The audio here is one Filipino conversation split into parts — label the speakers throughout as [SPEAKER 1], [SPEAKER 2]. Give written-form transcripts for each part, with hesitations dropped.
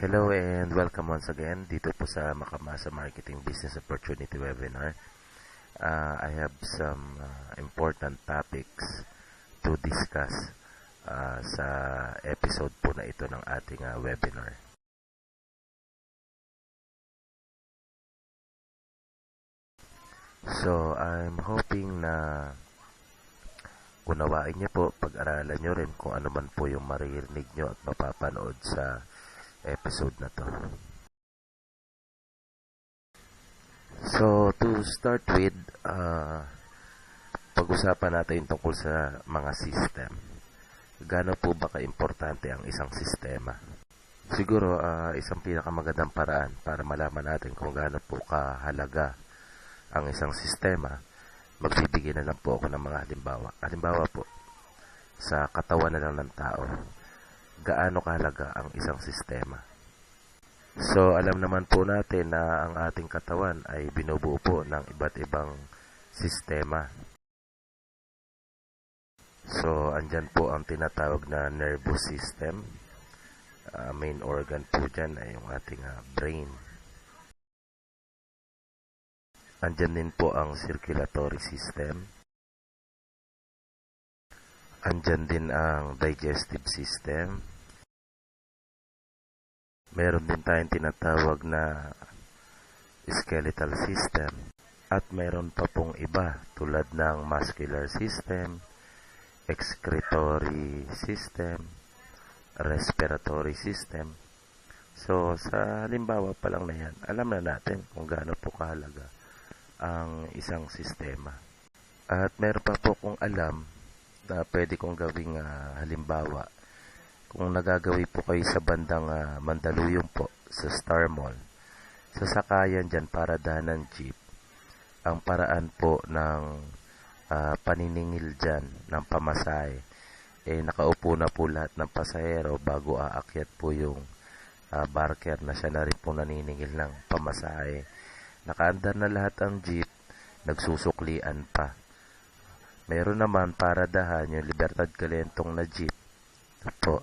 [SPEAKER 1] Hello and welcome once again dito po sa Makamasa Marketing Business Opportunity Webinar. I have some important topics to discuss sa episode po na ito ng ating webinar. So, I'm hoping na unawain niyo po, pag-aralan niyo rin kung ano man po yung maririnig niyo at mapapanood sa episode na to. So, to start with, pag-usapan natin tungkol sa mga system. Gaano po ba ka-importante ang isang sistema? Siguro, isang pinakamagandang paraan para malaman natin kung gaano po kahalaga ang isang sistema, magbibigay na lang po ako ng mga halimbawa. Halimbawa po, sa katawan na lang ng tao, gaano kahalaga ang isang sistema. So, alam naman po natin na ang ating katawan ay binubuo po ng iba't ibang sistema. So, andyan po ang tinatawag na nervous system. Main organ po dyan ay yung ating brain. Andyan din po ang circulatory system. Andyan din ang digestive system. Meron din tayong tinatawag na skeletal system. At meron pa pong iba tulad ng muscular system, excretory system, respiratory system. So, sa halimbawa pa lang na yan, alam na natin kung gaano po kahalaga ang isang sistema. At meron pa po kung alam na pwede kong gawing halimbawa. Kung nagagawi po kayo sa bandang Mandaluyong po, sa Star Mall, sasakayan dyan para dahanan jeep, ang paraan po ng paniningil dyan ng pamasahe, nakaupo na po lahat ng pasahero bago aakyat po yung barker na siya na rin po naniningil ng pamasahe. Nakaandar na lahat ang jeep, nagsusuklian pa. Meron naman paradahan yung Libertad Calentong na jeep. Po,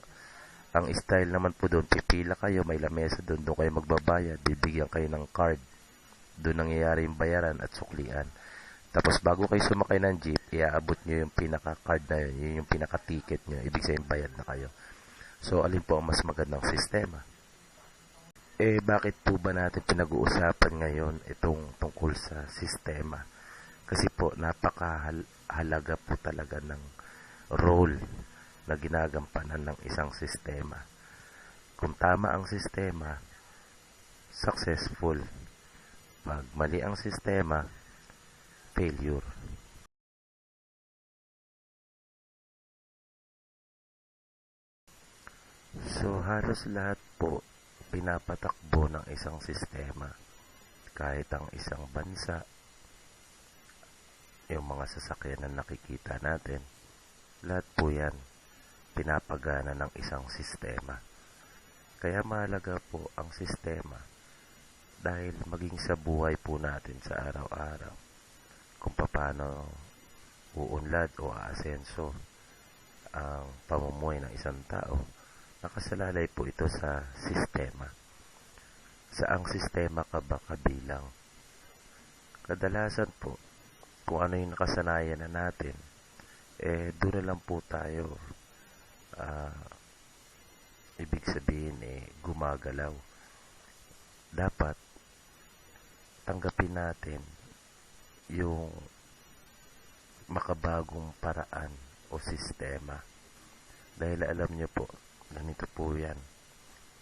[SPEAKER 1] ang style naman po doon, pipila kayo, may lamesa doon kayo magbabayad, bibigyan kayo ng card. Doon nangyayari yung bayaran at suklian. Tapos bago kayo sumakay ng jeep, iaabot nyo yung pinaka-card na yun, yung pinaka-ticket nyo, ibig sabihin bayad na kayo. So, alin po ang mas magandang sistema? Bakit po ba natin pinag-uusapan ngayon itong tungkol sa sistema? Kasi po, napakahalaga po talaga ng role na ginagampanan ng isang sistema. Kung tama ang sistema, successful. Pag mali ang sistema, failure. So, halos lahat po pinapatakbo ng isang sistema. Kahit ang isang bansa, yung mga sasakyan na nakikita natin, lahat po yan pinapagana ng isang sistema. Kaya mahalaga po ang sistema dahil maging sa buhay po natin sa araw-araw, kung paano uunlad o aasenso ang pamumuhay ng isang tao, nakasalalay po ito sa sistema. Saang sistema ka ba kabilang? Kadalasan po, kung ano yung nakasanayan na natin, doon na lang po tayo, ibig sabihin, gumagalaw. Dapat, tanggapin natin yung makabagong paraan o sistema. Dahil alam niyo po, ganito po yan.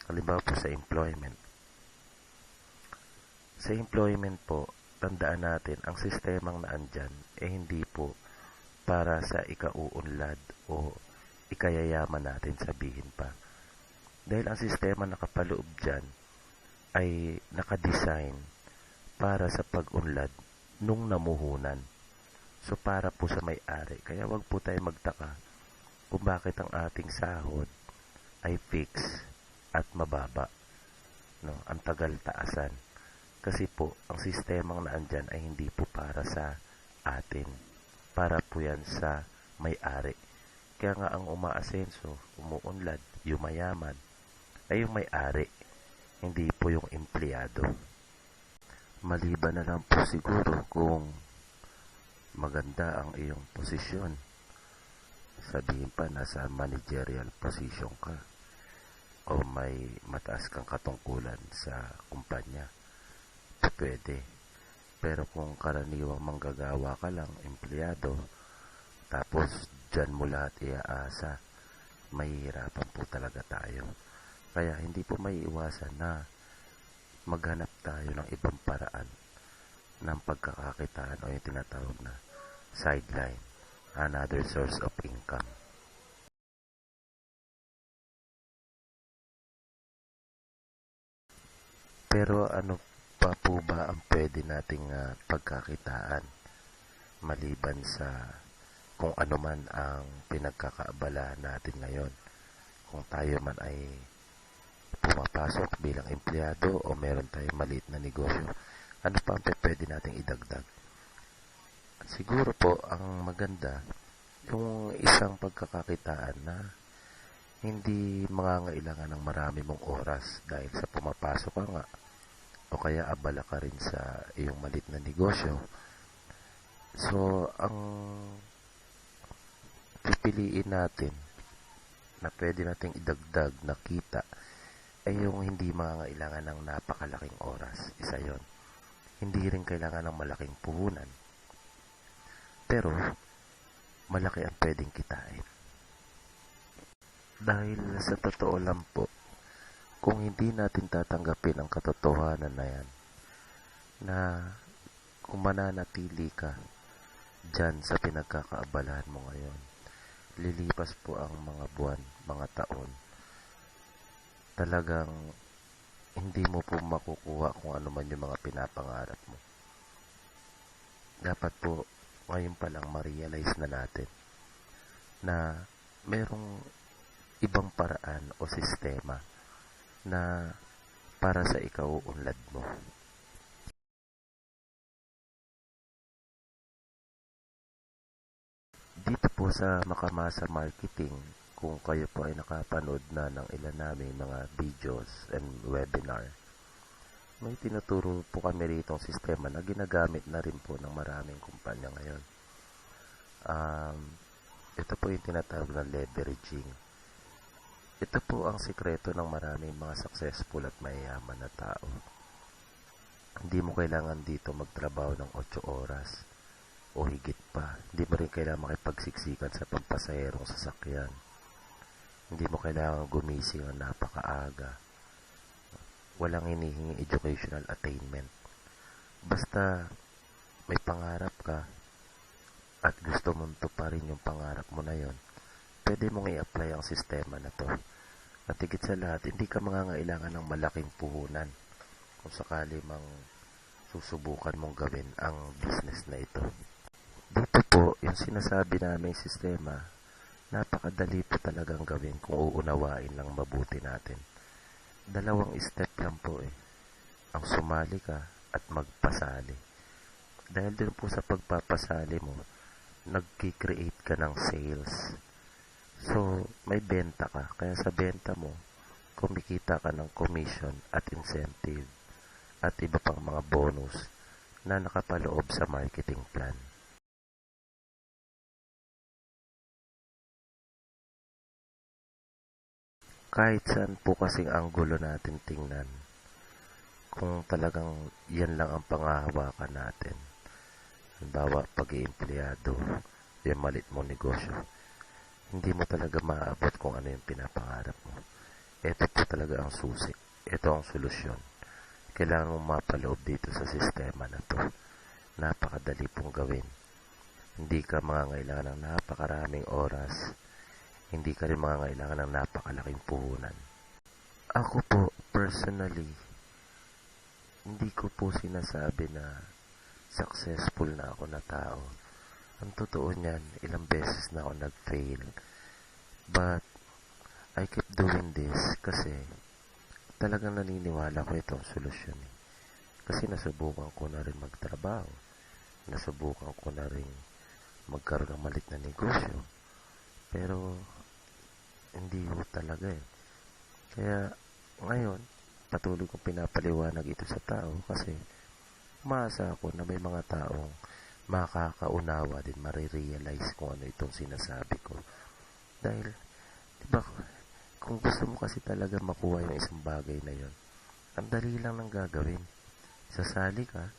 [SPEAKER 1] Halimbawa po sa employment. Sa employment po, tandaan natin, ang sistemang naandyan, hindi po para sa ikauunlad o ikayayaman natin sabihin pa. Dahil ang sistema nakapaloob dyan ay nakadesign para sa pag-unlad nung namuhunan. So, para po sa may-ari. Kaya wag po tayo magtaka kung bakit ang ating sahod ay fix at mababa. No, ang tagal taasan. Kasi po, ang sistemang naandyan ay hindi po para sa atin. Para po yan sa may-ari. Kaya nga ang umaasenso, umuunlad, yumayaman, ay yung may-ari. hindi po yung empleyado. Maliban na lang po siguro kung maganda ang iyong posisyon. Sabihin pa nasa managerial position ka o may mataas kang katungkulan sa kumpanya. Pwede. Pero kung karaniwang manggagawa ka lang, empleyado, tapos dyan mo lahat iaasa, mahihirapan po talaga tayo. Kaya hindi po may iwasan na maghanap tayo ng ibang paraan ng pagkakakitaan o yung tinatawag na sideline, another source of income. Pero ano pa po ba ang pwede nating pagkakitaan maliban sa kung ano man ang pinagkakaabalahan natin ngayon? Kung tayo man ay pumapasok bilang empleyado o meron tayong maliit na negosyo, ano pa ang pwede nating idagdag? Siguro po ang maganda yung isang pagkakakitaan na hindi mangangailangan ng marami mong oras dahil sa pumapasok ka nga o kaya abala ka rin sa iyong maliit na negosyo. So, ang pipiliin natin na pwede nating idagdag na kita ay yung hindi mangangailangan ng napakalaking oras. Isa yon. Hindi rin kailangan ng malaking puhunan. Pero, malaki ang pwedeng kitain. Dahil sa totoo lang po, kung hindi natin tatanggapin ang katotohanan na yan, na kung mananatili ka dyan sa pinagkakaabalahan mo ngayon, lilipas po ang mga buwan, mga taon, talagang hindi mo po makukuha kung ano man yung mga pinapangarap mo. Dapat po ngayon pa lang ma-realize na natin na merong ibang paraan o sistema na para sa ikaw unlad mo. Dito po sa Makamasa Marketing, kung kayo po ay nakapanood na ng ilan namin mga videos and webinar, may tinuturo po kami rito sistema na ginagamit na rin po ng maraming kumpanya ngayon. Ito po yung tinatawag na leveraging. Ito po ang sikreto ng maraming mga successful at mayayaman na tao. Hindi mo kailangan dito magtrabaho ng 8 oras o higit pa. Hindi mo rin kailangan makipagsiksikan sa pampasaherong sasakyan. Hindi mo kailangan gumising ng napakaaga. Walang hinihingi educational attainment. Basta may pangarap ka at gusto mong tuparin yung pangarap mo na yon, pwede mong i-apply ang sistema na to. At higit sa lahat, hindi ka mangangailangan ng malaking puhunan kung sakali mang susubukan mong gawin ang business na ito. Dito po, yung sinasabi naming sistema, napakadali po talagang gawin kung uunawain lang mabuti natin. 2 step lang po ang sumali ka at magpasali. Dahil din po sa pagpapasali mo, nagki-create ka ng sales. So, may benta ka. Kaya sa benta mo, kumikita ka ng commission at incentive at iba pang mga bonus na nakapaloob sa marketing plan. Kahit saan po kasing anggulo natin tingnan, kung talagang yan lang ang pangahawakan natin, halimbawa pag-iempleyado, yung malit mong negosyo, hindi mo talaga maaabot kung ano yung pinapangarap mo. Ito po talaga ang susi. Ito ang solusyon. Kailangan mong mapaloob dito sa sistema na to. Napakadali pong gawin. Hindi ka mangangailangan ng napakaraming oras. Hindi ka rin mangangailangan ng napakalaking puhunan. Ako po, personally, hindi ko po sinasabi na successful na ako na tao. Ang totoo niyan, ilang beses na ako nag-fail. But, I keep doing this kasi talagang naniniwala ko itong solusyon. Kasi nasubukan ko na rin magtrabaho. Nasubukan ko na rin magkaroon ng malit na negosyo. Pero, hindi ho talaga Kaya, ngayon, patuloy kong pinapaliwanag ito sa tao kasi umaasa ako na may mga taong makakaunawa din, marirealize kung ano itong sinasabi ko. Dahil, di ba, kung gusto mo kasi talaga makuha yung isang bagay na yon, ang dali lang ng gagawin. Sasali ka,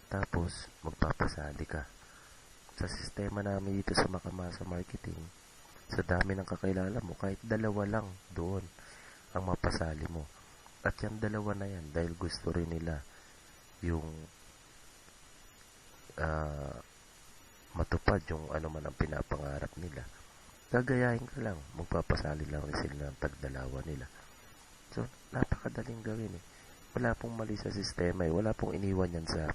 [SPEAKER 1] tapos magpapasali ka. Sa sistema namin dito sa Makamasa Marketing, sa dami ng kakilala mo, kahit dalawa lang doon ang mapasali mo. At yung dalawa na yan, dahil gusto rin nila yung matupad yung ano man ang pinapangarap nila, gagayahin ka lang, magpapasali lang rin sila ng tagdalawa nila. So, napakadaling gawin eh. Wala pong mali sa sistema eh. Wala pong iniwan yan sa,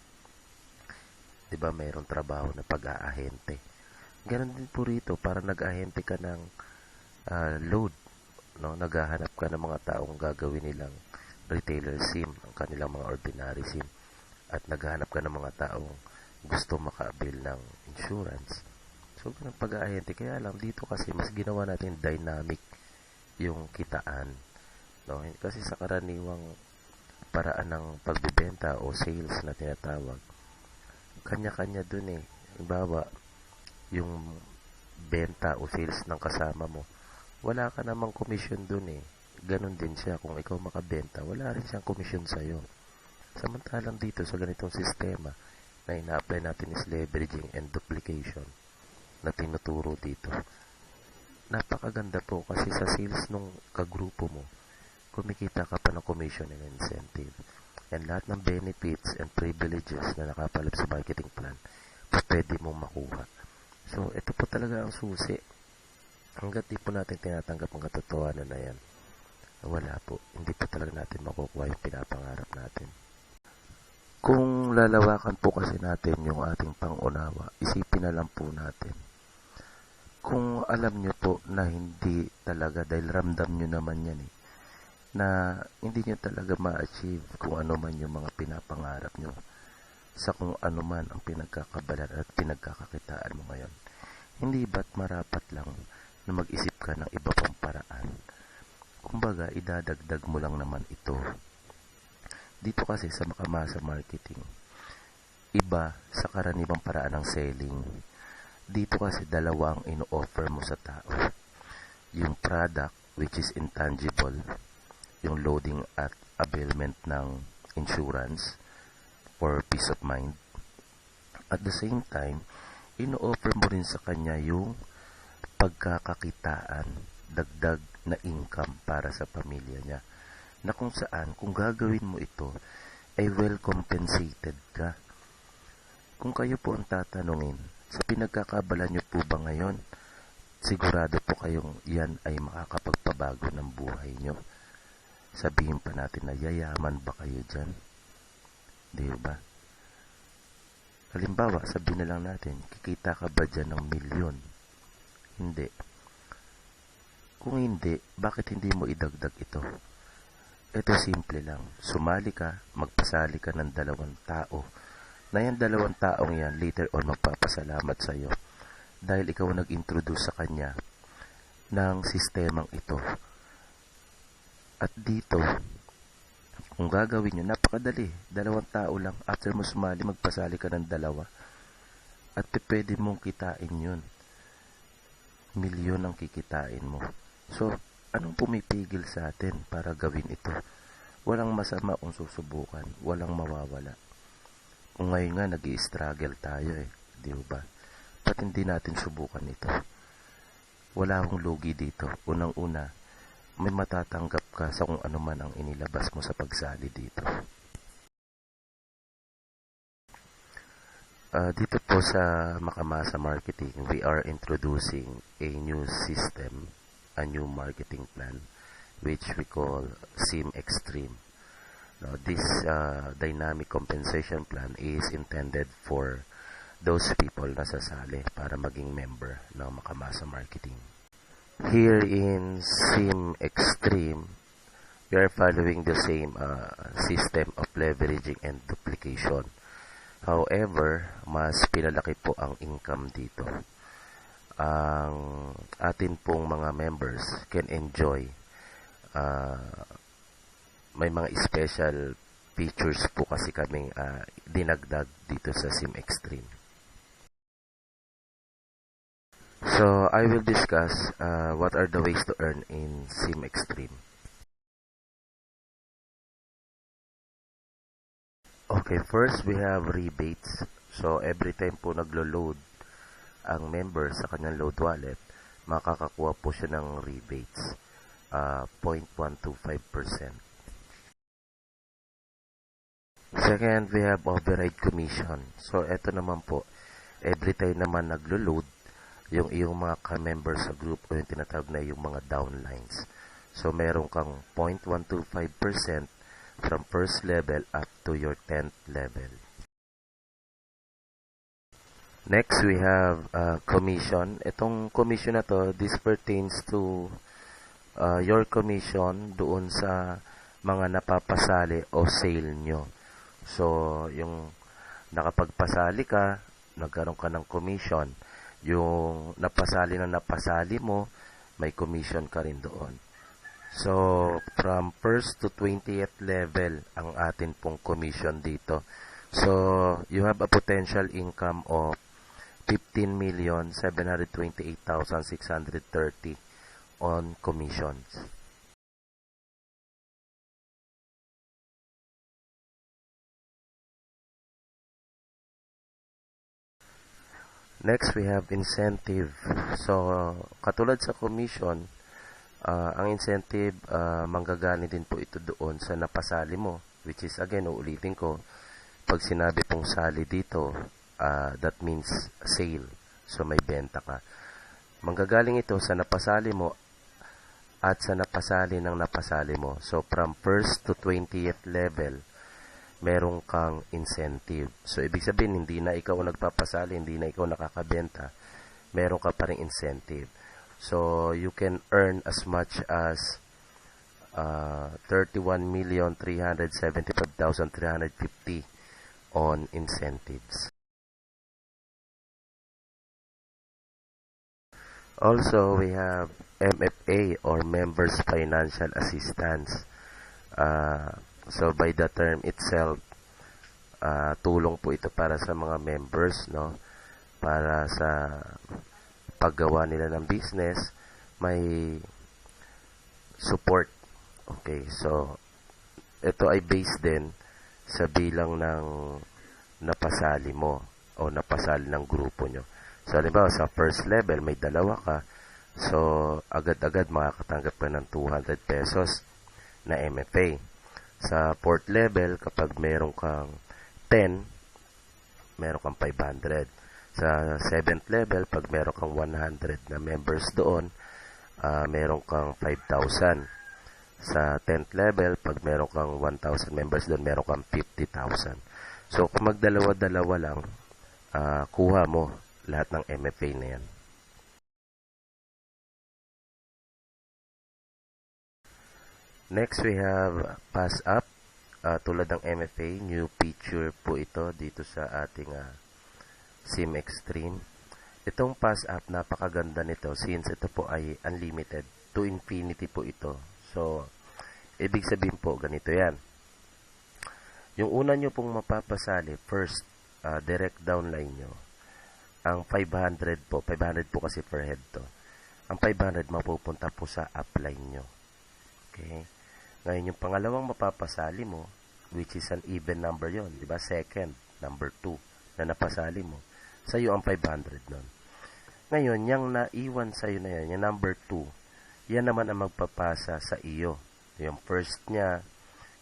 [SPEAKER 1] di ba, mayroong trabaho na pag-aahente. Ganon din po rito, para nag-ahente ka ng load, no? Naghahanap ka ng mga taong gagawin nilang retailer SIM, ang kanilang mga ordinary SIM, at naghahanap ka ng mga taong gusto maka-avail ng insurance. So, ganun pag-aahente. Kaya lang, dito kasi mas ginawa natin dynamic yung kitaan, no? Kasi sa karaniwang paraan ng pagbibenta o sales na tinatawag, kanya-kanya dun eh. Halimbawa, yung benta o sales ng kasama mo, wala ka namang commission dun eh. Ganon din siya. Kung ikaw makabenta, wala rin siyang commission sa'yo. Samantalang dito sa ganitong sistema na ina-apply natin is leveraging and duplication na tinuturo dito. Napakaganda po kasi sa sales nung kagrupo mo, kumikita ka pa ng commission and incentive. And lahat ng benefits and privileges na nakapalab sa marketing plan, pwede mong makuha. So, ito po talaga ang susi. Hanggat di po natin tinatanggap ang katotohanan na yan, wala po. Hindi po talaga natin makukuha yung pinapangarap natin. Kung lalawakan po kasi natin yung ating pangunawa, isipin na lang po natin. Kung alam nyo po na hindi talaga, dahil ramdam nyo naman yan eh, na hindi nyo talaga ma-achieve kung ano man yung mga pinapangarap nyo sa kung ano man ang pinagkakabalan at pinagkakakitaan mo ngayon. Hindi ba't marapat lang na mag-isip ka ng iba pang paraan? Kumbaga, idadagdag mo lang naman ito. Dito kasi sa Makamasa Marketing, iba sa karaniwang paraan ng selling. Dito kasi dalawa ang ino-offer mo sa tao. Yung product, which is intangible, yung loading at availment ng insurance for peace of mind. At the same time, ino-offer mo rin sa kanya yung pagkakakitaan, dagdag na income para sa pamilya niya, na kung saan, kung gagawin mo ito, ay well compensated ka. Kung kayo po ang tatanungin, sa pinagkakabala nyo po ba ngayon, sigurado po kayong yan ay makakapagpabago ng buhay nyo. Sabihin pa natin na yayaman ba kayo dyan? Di ba? Halimbawa, sabihin na lang natin, kikita ka ba dyan ng milyon? Hindi. Kung hindi, bakit hindi mo idagdag ito? Ito simple lang. Sumali ka, magpasali ka ng 2 tao. Na yan 2 taong yan, later on magpapasalamat sa iyo. Dahil ikaw nag-introduce sa kanya ng sistemang ito. At dito, kung gagawin nyo, napakadali. 2 tao lang. After mo sumali, magpasali ka ng 2. At pwede mong kitain yun. Milyon ang kikitain mo. So, anong pumipigil sa atin para gawin ito? Walang masama kung susubukan. Walang mawawala. Kung ngayon nga, nag-i-struggle tayo eh. Di ba? Ba't hindi natin subukan ito? Wala akong lugi dito. Unang-una, may matatanggap ka sa kung ano man ang inilabas mo sa pagsali dito. Dito po sa Makamasa Marketing, we are introducing a new system, a new marketing plan, which we call SIM Extreme. Now, this dynamic compensation plan is intended for those people na sasali para maging member ng Makamasa Marketing. Here in SIM Extreme, we are following the same system of leveraging and duplication. However, mas pinalaki po ang income dito. Ang atin pong mga members can enjoy may mga special features po kasi kaming dinagdag dito sa Sim Extreme. So, I will discuss what are the ways to earn in Sim Extreme. Okay, first we have rebates. So, every time po naglo-load ang member sa kanyang load wallet, makakakuha po siya ng rebates, 0.125%. Second, we have override commission. So, eto naman po, every time naman naglo-load, yung iyong mga ka-member sa group o yung tinatawag na yung mga downlines. So, meron kang 0.125% from first level up to your 10th level. Next, we have commission. Itong commission na to, this pertains to your commission doon sa mga napapasali o sale nyo. So, yung nakapagpasali ka, nagkaroon ka ng commission. Yung napasali na napasali mo, may commission ka rin doon. So, from 1st to 20th level ang atin pong commission dito. So, you have a potential income of 15,728,630 on commissions. Next, we have incentive. So, katulad sa commission, ang incentive, manggagani din po ito doon sa napasali mo. Which is, again, uulitin ko, pag sinabi pong sali dito, that means sale. So, may benta ka. Manggagaling ito sa napasali mo at sa napasali ng napasali mo. So, from 1st to 20th level, meron kang incentive. So, ibig sabihin, hindi na ikaw nagpapasali, hindi na ikaw nakakabenta, meron ka pa rin incentive. So, you can earn as much as 31,375,350 on incentives. Also, we have MFA or Members Financial Assistance. So, by the term itself, tulong po ito para sa mga members, no? Para sa paggawa nila ng business, may support. Okay, so, ito ay based din sa bilang ng napasali mo o napasali ng grupo nyo. So, halimbawa, sa first level, may dalawa ka. So, agad-agad makakatanggap ka ng 200 pesos na MFA. Sa fourth level, kapag meron kang 10, meron kang 500. Sa seventh level, pag meron kang 100 na members doon, meron kang 5,000. Sa 10th level, pag meron kang 1,000 members doon, meron kang 50,000. So, kung magdalawa-dalawa lang, kuha mo lahat ng MFA na yan. Next, we have Pass Up. Tulad ng MFA, new feature po ito dito sa ating Sim Extreme. Itong Pass Up, napakaganda nito since ito po ay unlimited. To infinity po ito. So, ibig sabihin po, ganito yan. Yung una nyo pong mapapasali, first, direct downline nyo, ang 500 po kasi per head to. Ang 500 mapupunta po sa upline nyo. Okay? Ngayon, yung pangalawang mapapasali mo, which is an even number yon, di ba? Second, number 2, na napasali mo. Sa iyo ang 500 nun. Ngayon, yung naiwan sa iyo na yan, yung number 2, yan naman ang magpapasa sa iyo. Yung first niya,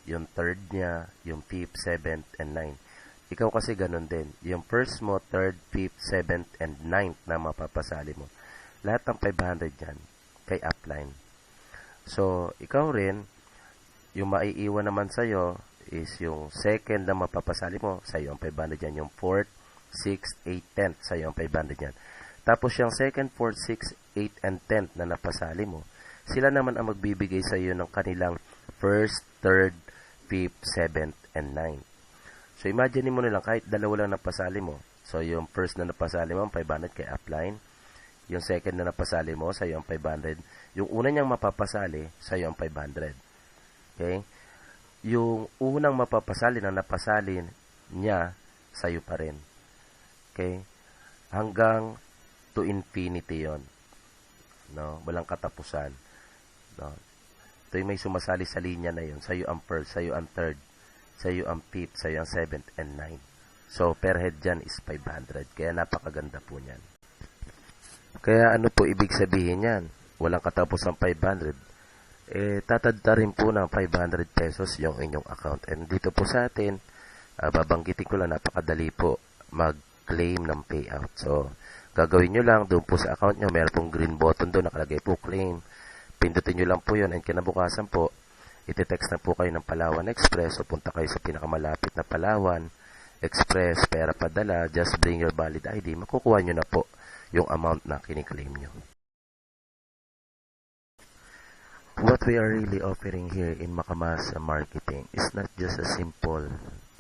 [SPEAKER 1] yung third niya, yung fifth, seventh, and ninth. Ikaw kasi ganun din. Yung first mo, third, fifth, seventh, and ninth na mapapasali mo. Lahat ng 500 yan kay upline. So, ikaw rin, yung maiiwan naman sa'yo is yung second na mapapasali mo, sa'yo ang 500 yan. Yung fourth, sixth, eighth, tenth, sa'yo ang 500 yan. Tapos yung second, fourth, sixth, eighth, and tenth na napasali mo, sila naman ang magbibigay sa'yo ng kanilang first, third, fifth, seventh, and ninth. So, imagine mo nilang kahit dalawa lang napasali mo. So, yung first na napasali mo, ang 500 kay upline. Yung second na napasali mo, sa'yo ang 500. Yung una niyang mapapasali, sa'yo ang 500. Okay? yung unang mapapasali na napasali niya, sa'yo pa rin. Okay? Hanggang to infinity yon, no? Walang katapusan. No? Ito yung may sumasali sa linya na yun. Sa'yo ang first, sa'yo ang third, sa'yo ang fifth, sa'yo ang seventh and ninth. So, per head dyan is 500. Kaya napakaganda po niyan. Kaya ano po ibig sabihin yan? Walang katapos ang 500. Tatadta rin po ng 500 pesos yung inyong account. And dito po sa atin, babanggitin ko lang, napakadali po mag-claim ng payout. So, gagawin nyo lang, doon po sa account nyo, meron pong green button doon, nakalagay po claim. Pindutin nyo lang po yun, and kinabukasan po, iti-text na po kayo ng Palawan Express, o punta kayo sa pinakamalapit na Palawan Express, pera padala, just bring your valid ID, makukuha nyo na po yung amount na kiniklaim nyo. What we are really offering here in Makamasa Marketing is not just a simple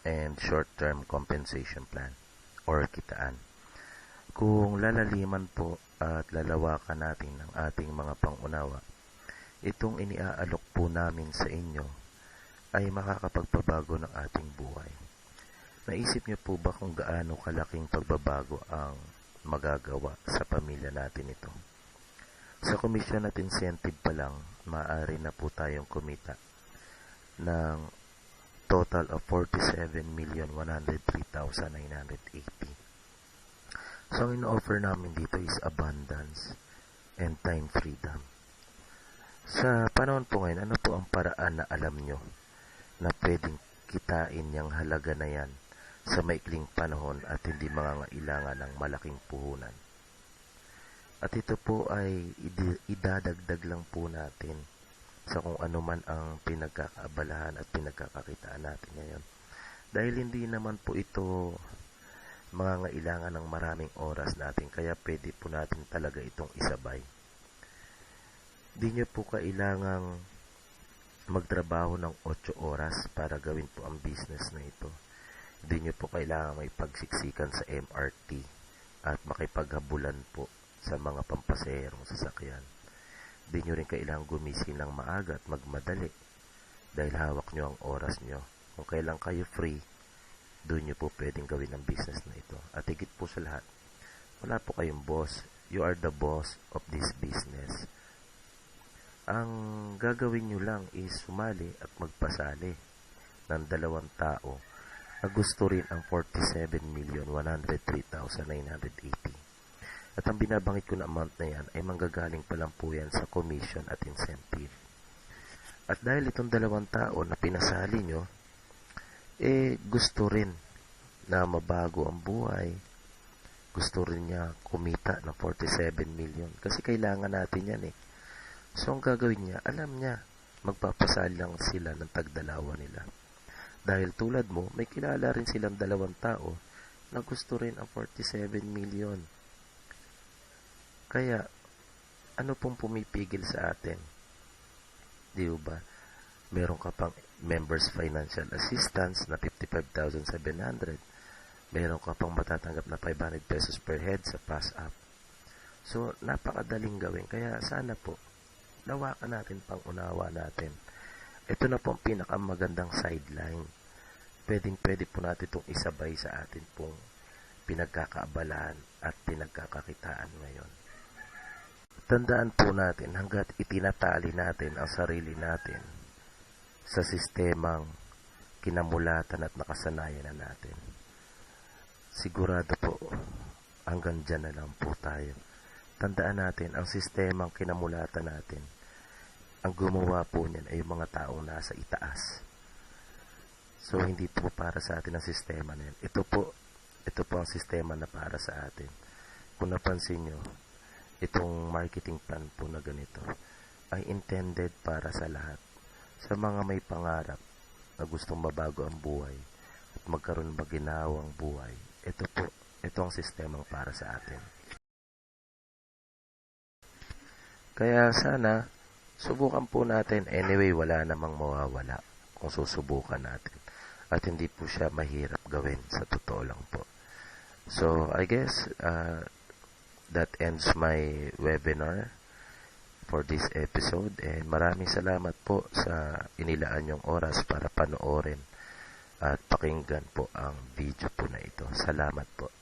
[SPEAKER 1] and short-term compensation plan or kitaan. Kung lalaliman po at lalawakan natin ang ating mga pangunawa, itong iniaalok po namin sa inyo ay makakapagpabago ng ating buhay. Naisip niyo po ba kung gaano kalaking pagbabago ang magagawa sa pamilya natin ito? Sa komisyon at incentive pa lang, maaari na po tayong kumita ng total of 47,103,980. So, ang in-offer namin dito is abundance and time freedom. Sa panahon po ngayon, ano po ang paraan na alam nyo na pwedeng kitain yung halaga na yan sa maikling panahon at hindi mangangailangan ng malaking puhunan? At ito po ay idadagdag lang po natin sa kung ano man ang pinagkakaabalahan at pinagkakakitaan natin ngayon. Dahil hindi naman po ito mangangailangan ng maraming oras natin, kaya pwede po natin talaga itong isabay. Di nyo po kailangang magtrabaho ng 8 oras para gawin po ang business na ito. Di nyo po kailangang may pagsiksikan sa MRT at makipaghabulan po sa mga pampaserong sasakyan. Di nyo rin kailangang gumising ng maaga at magmadali dahil hawak nyo ang oras nyo. Kung kailan kayo free, doon nyo po pwedeng gawin ang business na ito. At higit po sa lahat, wala po kayong boss. You are the boss of this business. Ang gagawin nyo lang is sumali at magpasali ng 2 tao na gusto rin ang 47,103,980. At ang binabangit ko na amount na yan ay manggagaling pa lang po yan sa commission at incentive. At dahil itong 2 tao na pinasali nyo, gusto rin na mabago ang buhay. Gusto rin niya kumita ng 47 million. Kasi kailangan natin yan eh. So, ang gagawin niya, alam niya, magpapasali lang sila ng tagdalawa nila. Dahil tulad mo, may kilala rin silang 2 tao na gusto rin ang 47 million. Kaya, ano pong pumipigil sa atin? Di ba? Meron ka pang members financial assistance na 55,700. Meron ka pang matatanggap na 500 pesos per head sa pass up. So, napakadaling gawin. Kaya sana po, lawakan natin, pang-unawa natin. Ito na po ang pinakamagandang sideline. Pwede po natin itong isabay sa atin pong pinagkakaabalahan at pinagkakakitaan ngayon. Tandaan po natin, hanggat itinatali natin ang sarili natin sa sistemang kinamulatan at nakasanayan na natin, sigurado po, hanggang dyan na lang po tayo. Tandaan natin, ang sistemang kinamulatan natin, ang gumawa po niyan ay yung mga taong nasa itaas. So, hindi po para sa atin ang sistema na yan. Ito po ang sistema na para sa atin. Kung napansin nyo, itong marketing plan po na ganito ay intended para sa lahat. Sa mga may pangarap na gustong mabago ang buhay at magkaroon ng maginhawang buhay, ito ang sistemang para sa atin. Kaya sana, subukan po natin. Anyway, wala namang mawawala kung susubukan natin. At hindi po siya mahirap gawin, sa totoo lang po. So, I guess, that ends my webinar. for this episode, and maraming salamat po sa inilaan yung oras para panoorin at pakinggan po ang video po na ito. Salamat po.